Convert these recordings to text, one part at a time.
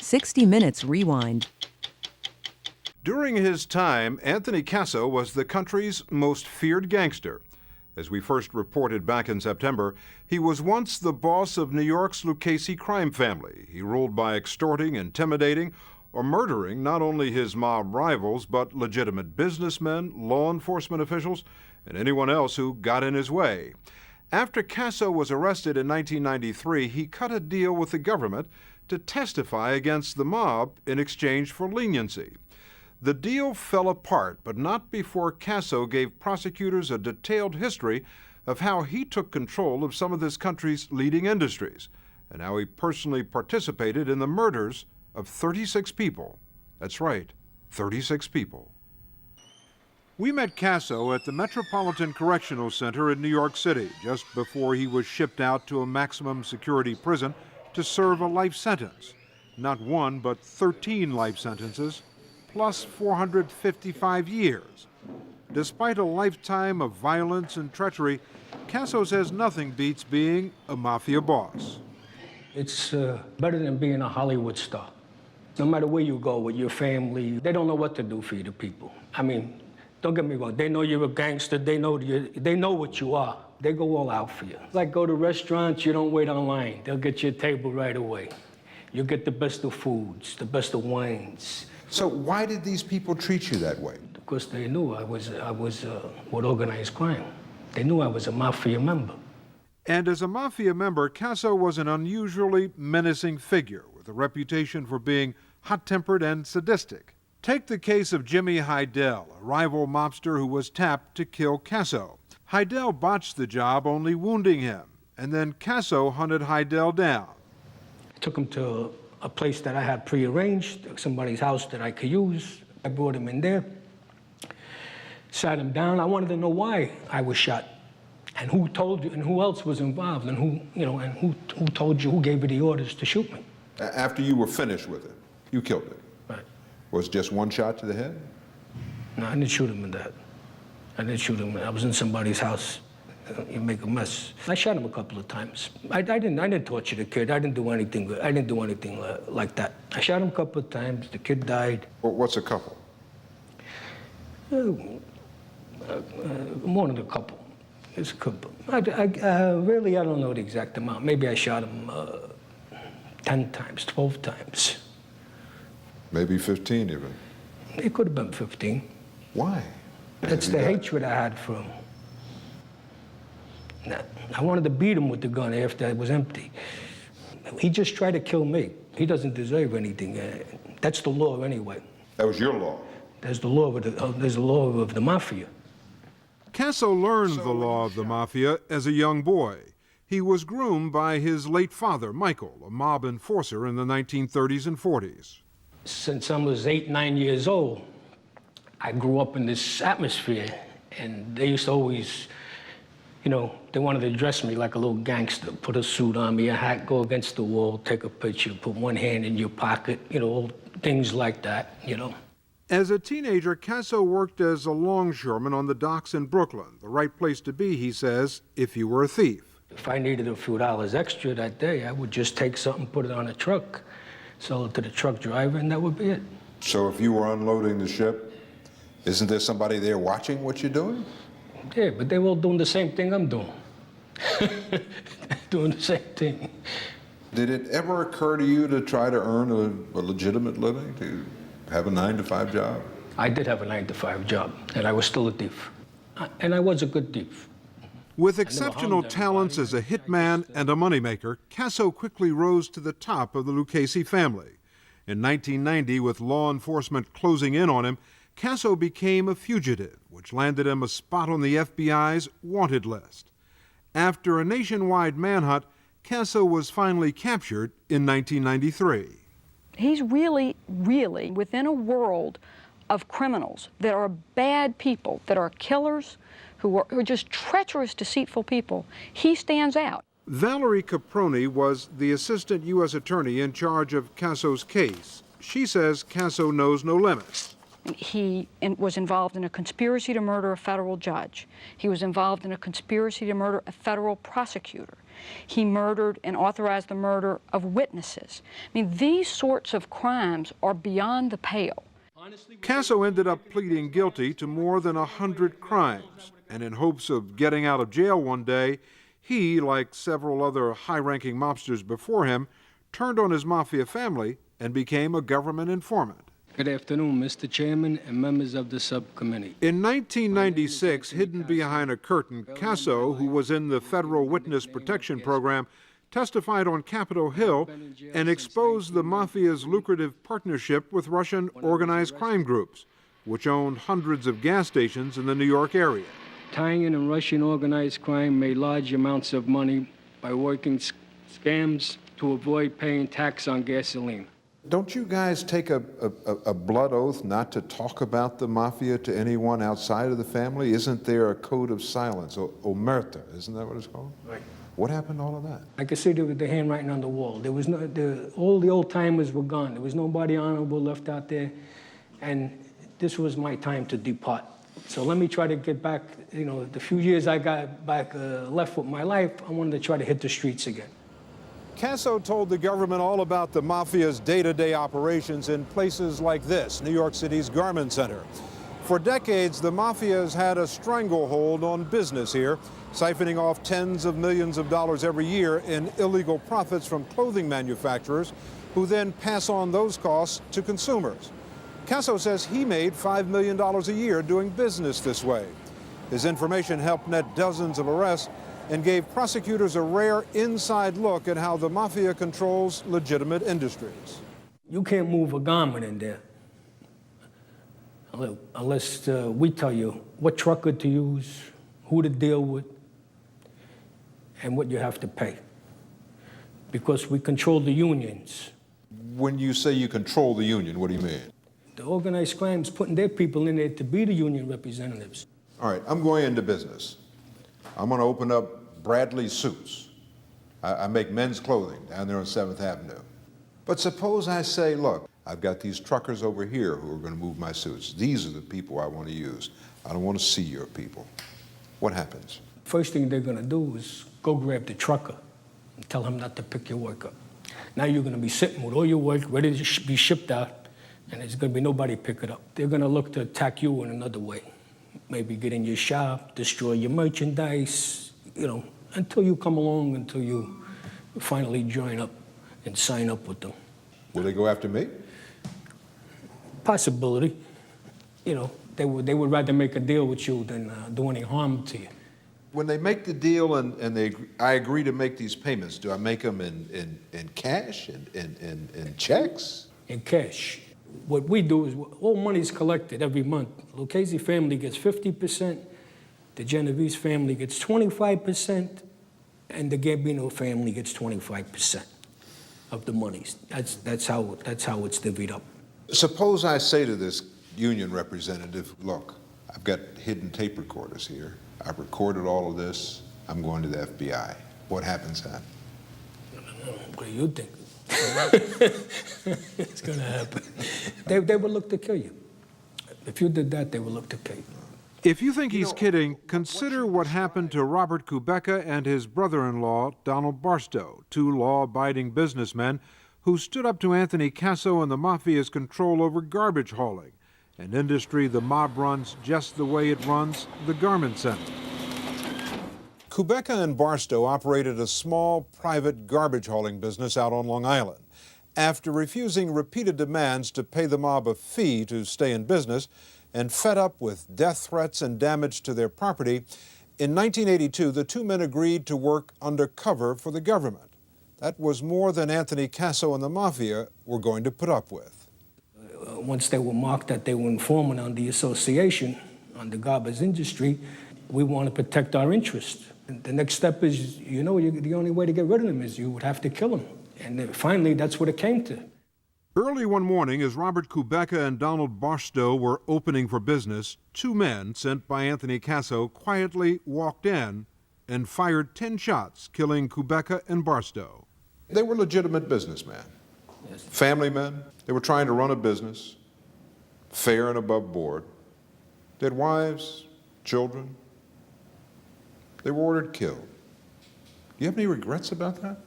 60 Minutes Rewind. During his time, Anthony Casso was the country's most feared gangster. As we first reported back in September, he was once the boss of New York's Lucchese crime family. He ruled by extorting, intimidating, or murdering not only his mob rivals, but legitimate businessmen, law enforcement officials, and anyone else who got in his way. After Casso was arrested in 1993, he cut a deal with the government to testify against the mob in exchange for leniency. The deal fell apart, but not before Casso gave prosecutors a detailed history of how he took control of some of this country's leading industries and how he personally participated in the murders of 36 people. That's right, 36 people. We met Casso at the Metropolitan Correctional Center in New York City just before he was shipped out to a maximum security prison to serve a life sentence. Not one, but 13 life sentences, plus 455 years. Despite a lifetime of violence and treachery, Casso says nothing beats being a mafia boss. It's better than being a Hollywood star. No matter where you go with your family, they don't know what to do for you, the people. I mean, don't get me wrong, they know you're a gangster, they know what you are. They go all out for you. Like go to restaurants, you don't wait online. They'll get you a table right away. You'll get the best of foods, the best of wines. So why did these people treat you that way? Because they knew I was with organized crime. They knew I was a mafia member. And as a mafia member, Casso was an unusually menacing figure with a reputation for being hot-tempered and sadistic. Take the case of Jimmy Heidel, a rival mobster who was tapped to kill Casso. Heidel botched the job, only wounding him, and then Casso hunted Heidel down. I took him to a place that I had prearranged, somebody's house that I could use. I brought him in there, sat him down. I wanted to know why I was shot, and who told you, and who else was involved, and who told you, who gave you the orders to shoot me. After you were finished with it, you killed it. Right. Was it just one shot to the head? No, I didn't shoot him in the head. I didn't shoot him. I was in somebody's house. You make a mess. I shot him a couple of times. I didn't torture the kid. I didn't do anything like that. I shot him a couple of times. The kid died. Well, what's a couple? More than a couple. It's a couple. Really, I don't know the exact amount. Maybe I shot him 10 times, 12 times. Maybe 15 even. It could have been 15. Why? That's the hatred I had for him. I wanted to beat him with the gun after it was empty. He just tried to kill me. He doesn't deserve anything. That's the law anyway. That was your law? There's the law of the mafia. Casso learned the law of the mafia as a young boy. He was groomed by his late father, Michael, a mob enforcer in the 1930s and 40s. Since I was 8, 9 years old, I grew up in this atmosphere, and they used to always, they wanted to dress me like a little gangster, put a suit on me, a hat, go against the wall, take a picture, put one hand in your pocket, things like that, As a teenager, Casso worked as a longshoreman on the docks in Brooklyn, the right place to be, he says, if you were a thief. If I needed a few dollars extra that day, I would just take something, put it on a truck, sell it to the truck driver, and that would be it. So if you were unloading the ship, isn't there somebody there watching what you're doing? Yeah, but they were all doing the same thing I'm doing. Doing the same thing. Did it ever occur to you to try to earn a legitimate living, to have a 9-to-5 job? I did have a 9-to-5 job, and I was still a thief. And I was a good thief. With exceptional talents as a hitman and a moneymaker, Casso quickly rose to the top of the Lucchese family. In 1990, with law enforcement closing in on him, Casso became a fugitive, which landed him a spot on the FBI's wanted list. After a nationwide manhunt, Casso was finally captured in 1993. He's really, really within a world of criminals that are bad people, that are killers, who are just treacherous, deceitful people. He stands out. Valerie Caproni was the assistant U.S. attorney in charge of Casso's case. She says Casso knows no limits. He was involved in a conspiracy to murder a federal judge. He was involved in a conspiracy to murder a federal prosecutor. He murdered and authorized the murder of witnesses. I mean, these sorts of crimes are beyond the pale. Casso ended up pleading guilty to more than 100 crimes, and in hopes of getting out of jail one day, he, like several other high-ranking mobsters before him, turned on his mafia family and became a government informant. Good afternoon, Mr. Chairman and members of the subcommittee. In 1996, hidden behind a curtain, Casso, who was in the Federal Witness Protection Program, testified on Capitol Hill and exposed the mafia's lucrative partnership with Russian organized crime groups, which owned hundreds of gas stations in the New York area. Tying in Russian organized crime made large amounts of money by working scams to avoid paying tax on gasoline. Don't you guys take a blood oath not to talk about the mafia to anyone outside of the family? Isn't there a code of silence, omerta, isn't that what it's called? Right. What happened to all of that? I could see there with the handwriting on the wall. There was all the old timers were gone. There was nobody honorable left out there, and this was my time to depart. So let me try to get back. You know, the few years I got back left with my life, I wanted to try to hit the streets again. Casso told the government all about the mafia's day-to-day operations in places like this, New York City's Garment Center. For decades, the mafia has had a stranglehold on business here, siphoning off tens of millions of dollars every year in illegal profits from clothing manufacturers, who then pass on those costs to consumers. Casso says he made $5 million a year doing business this way. His information helped net dozens of arrests and gave prosecutors a rare inside look at how the mafia controls legitimate industries. You can't move a garment in there unless we tell you what trucker to use, who to deal with, and what you have to pay. Because we control the unions. When you say you control the union, what do you mean? The organized crime's putting their people in there to be the union representatives. All right, I'm going into business. I'm going to open up Bradley Suits. I make men's clothing down there on 7th Avenue. But suppose I say, look, I've got these truckers over here who are going to move my suits. These are the people I want to use. I don't want to see your people. What happens? First thing they're going to do is go grab the trucker and tell him not to pick your work up. Now you're going to be sitting with all your work ready to be shipped out, and there's going to be nobody pick it up. They're going to look to attack you in another way. Maybe get in your shop, destroy your merchandise, you know, until you come along, until you finally join up and sign up with them. Will they go after me? Possibility. You know, they would rather make a deal with you than do any harm to you. When they make the deal and I agree to make these payments, do I make them in cash, in checks? In cash. What we do is all money's collected every month. Lucchese family gets 50%, the Genovese family gets 25%, and the Gambino family gets 25% of the monies. That's how it's divvied up. Suppose I say to this union representative, look, I've got hidden tape recorders here. I've recorded all of this. I'm going to the FBI. What happens then? What do you think? It's going to happen. They would look to kill you. If you did that, they would look to kill you. If you think he's kidding, consider what happened to Robert Kubeka and his brother-in-law, Donald Barstow, two law-abiding businessmen who stood up to Anthony Casso and the mafia's control over garbage hauling, an industry the mob runs just the way it runs the Garment Center. Kubeka and Barstow operated a small, private garbage hauling business out on Long Island. After refusing repeated demands to pay the mob a fee to stay in business, and fed up with death threats and damage to their property, in 1982, the two men agreed to work undercover for the government. That was more than Anthony Casso and the mafia were going to put up with. Once they were marked that they were informant on the association, on the garbage industry, we want to protect our interests. And the next step is, you know, the only way to get rid of them is you would have to kill them. And then finally, that's what it came to. Early one morning, as Robert Kubeka and Donald Barstow were opening for business, two men sent by Anthony Casso quietly walked in and fired 10 shots, killing Kubeka and Barstow. They were legitimate businessmen, family men. They were trying to run a business, fair and above board. They had wives, children. They were ordered killed. Do you have any regrets about that?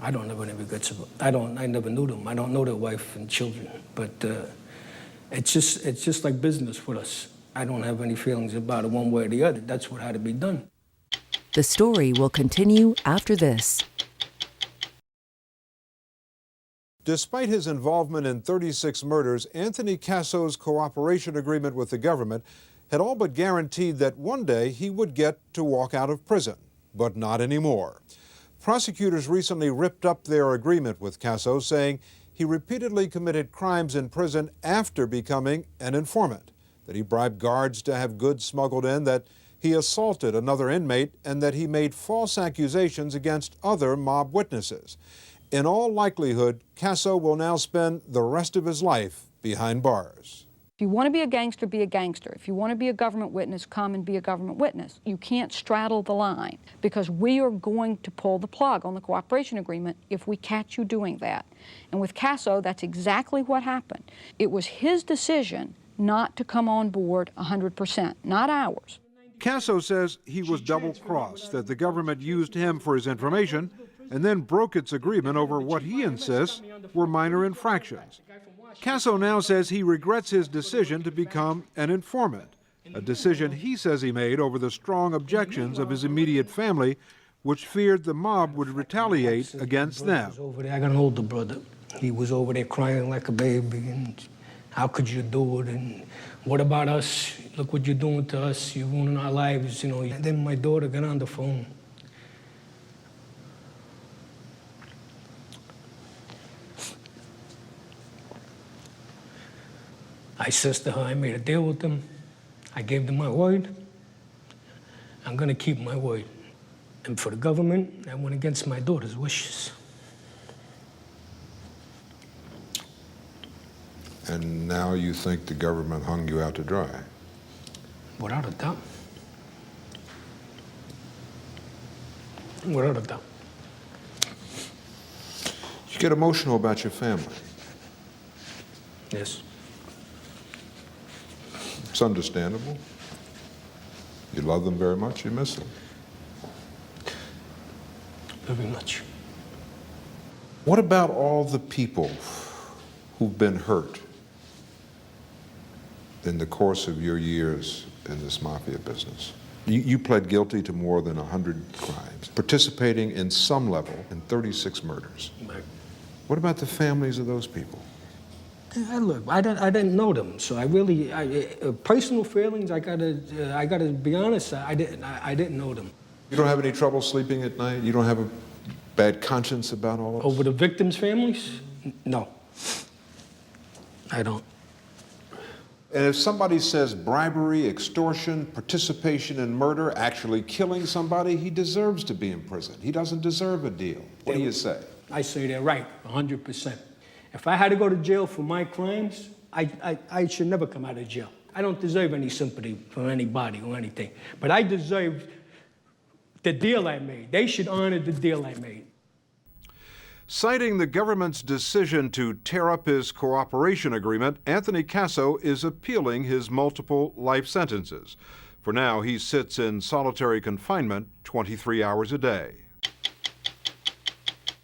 I don't have any regrets about. I never knew them. I don't know their wife and children. But it's just like business with us. I don't have any feelings about it one way or the other. That's what had to be done. The story will continue after this. Despite his involvement in 36 murders, Anthony Casso's cooperation agreement with the government had all but guaranteed that one day he would get to walk out of prison, but not anymore. Prosecutors recently ripped up their agreement with Casso, saying he repeatedly committed crimes in prison after becoming an informant, that he bribed guards to have goods smuggled in, that he assaulted another inmate, and that he made false accusations against other mob witnesses. In all likelihood, Casso will now spend the rest of his life behind bars. If you want to be a gangster, be a gangster. If you want to be a government witness, come and be a government witness. You can't straddle the line, because we are going to pull the plug on the cooperation agreement if we catch you doing that. And with Casso, that's exactly what happened. It was his decision not to come on board 100%, not ours. Casso says he was double-crossed, that the government used him for his information and then broke its agreement over what he insists were minor infractions. Casso now says he regrets his decision to become an informant, a decision he says he made over the strong objections of his immediate family, which feared the mob would retaliate against them. I got an older brother. He was over there crying like a baby, and how could you do it? And what about us? Look what you're doing to us. You're ruining our lives, you know. And then my daughter got on the phone. I says to her, I made a deal with them. I gave them my word. I'm going to keep my word. And for the government, I went against my daughter's wishes. And now you think the government hung you out to dry? Without a doubt. Without a doubt. You get emotional about your family. Yes. It's understandable. You love them very much, you miss them. Very much. What about all the people who've been hurt in the course of your years in this mafia business? You pled guilty to more than 100 crimes, participating in some level in 36 murders. Right. What about the families of those people? Look, I didn't know them, so I really, personal feelings. I gotta be honest. I didn't know them. You don't have any trouble sleeping at night? You don't have a bad conscience about all of this? Over the victims' families? No, I don't. And if somebody says bribery, extortion, participation in murder, actually killing somebody, he deserves to be in prison. He doesn't deserve a deal. What do you say? I say they're right, 100%. If I had to go to jail for my crimes, I should never come out of jail. I don't deserve any sympathy from anybody or anything. But I deserve the deal I made. They should honor the deal I made. Citing the government's decision to tear up his cooperation agreement, Anthony Casso is appealing his multiple life sentences. For now, he sits in solitary confinement 23 hours a day.